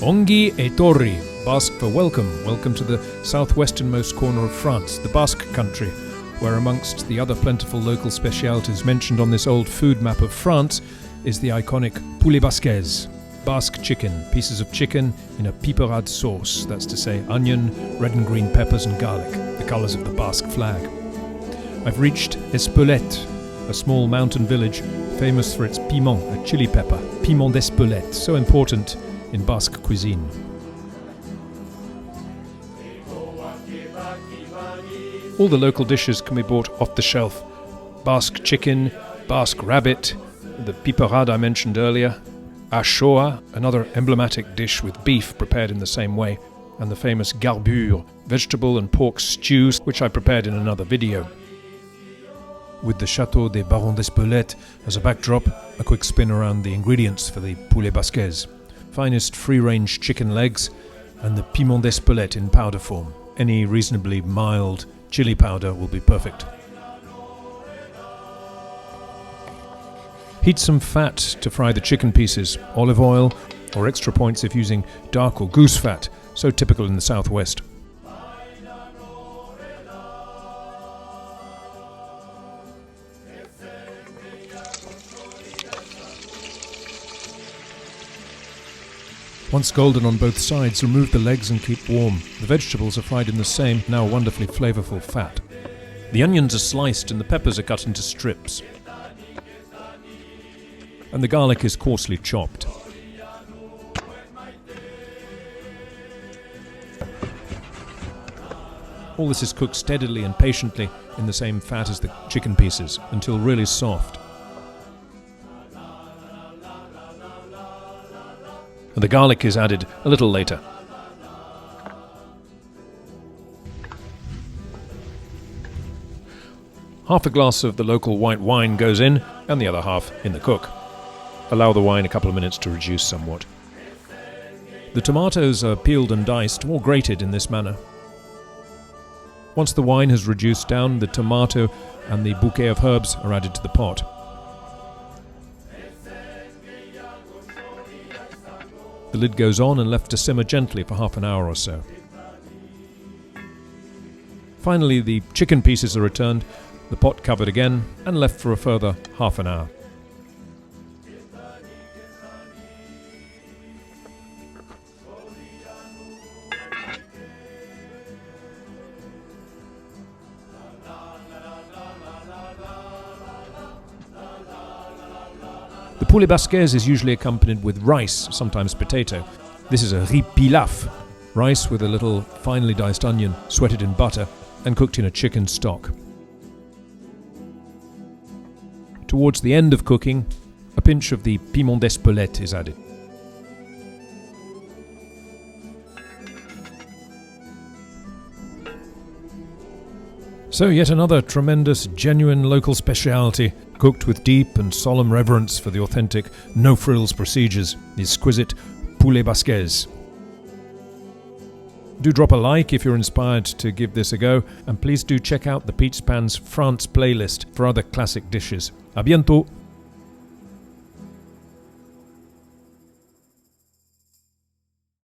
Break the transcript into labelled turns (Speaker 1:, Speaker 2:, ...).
Speaker 1: Ongi e torri, Basque for welcome. Welcome to the southwesternmost corner of France, the Basque country, where amongst the other plentiful local specialities mentioned on this old food map of France is the iconic Poulet Basquaise, Basque chicken, pieces of chicken in a piperade sauce, that's to say onion, red and green peppers and garlic, the colours of the Basque flag. I've reached Espelette, a small mountain village famous for its piment, a chili pepper, piment d'Espelette, so important in Basque cuisine. All the local dishes can be bought off the shelf. Basque chicken, Basque rabbit, the piperade I mentioned earlier, ashoa, another emblematic dish with beef prepared in the same way, and the famous garbure, vegetable and pork stews, which I prepared in another video. With the Château des Barons d'Espelette as a backdrop, a quick spin around the ingredients for the Poulet Basquaise. Finest free-range chicken legs and the piment d'Espelette in powder form. Any reasonably mild chili powder will be perfect. Heat some fat to fry the chicken pieces, olive oil, or extra points if using dark or goose fat, so typical in the southwest. Once golden on both sides, remove the legs and keep warm. The vegetables are fried in the same, now wonderfully flavourful fat. The onions are sliced and the peppers are cut into strips. And the garlic is coarsely chopped. All this is cooked steadily and patiently in the same fat as the chicken pieces until really soft. And the garlic is added a little later. Half a glass of the local white wine goes in, and the other half in the cook. Allow the wine a couple of minutes to reduce somewhat. The tomatoes are peeled and diced, or grated in this manner. Once the wine has reduced down, the tomato and the bouquet of herbs are added to the pot. The lid goes on and left to simmer gently for half an hour or so. Finally, the chicken pieces are returned, the pot covered again, and left for a further half an hour. The Poulet Basquaise is usually accompanied with rice, sometimes potato. This is a riz pilaf, rice with a little finely diced onion, sweated in butter, and cooked in a chicken stock. Towards the end of cooking, a pinch of the piment d'Espelette is added. So yet another tremendous, genuine local speciality, cooked with deep and solemn reverence for the authentic, no-frills procedures, the exquisite Poulet Basquaise. Do drop a like if you're inspired to give this a go, and please do check out the Peach Pan's France playlist for other classic dishes. À bientôt!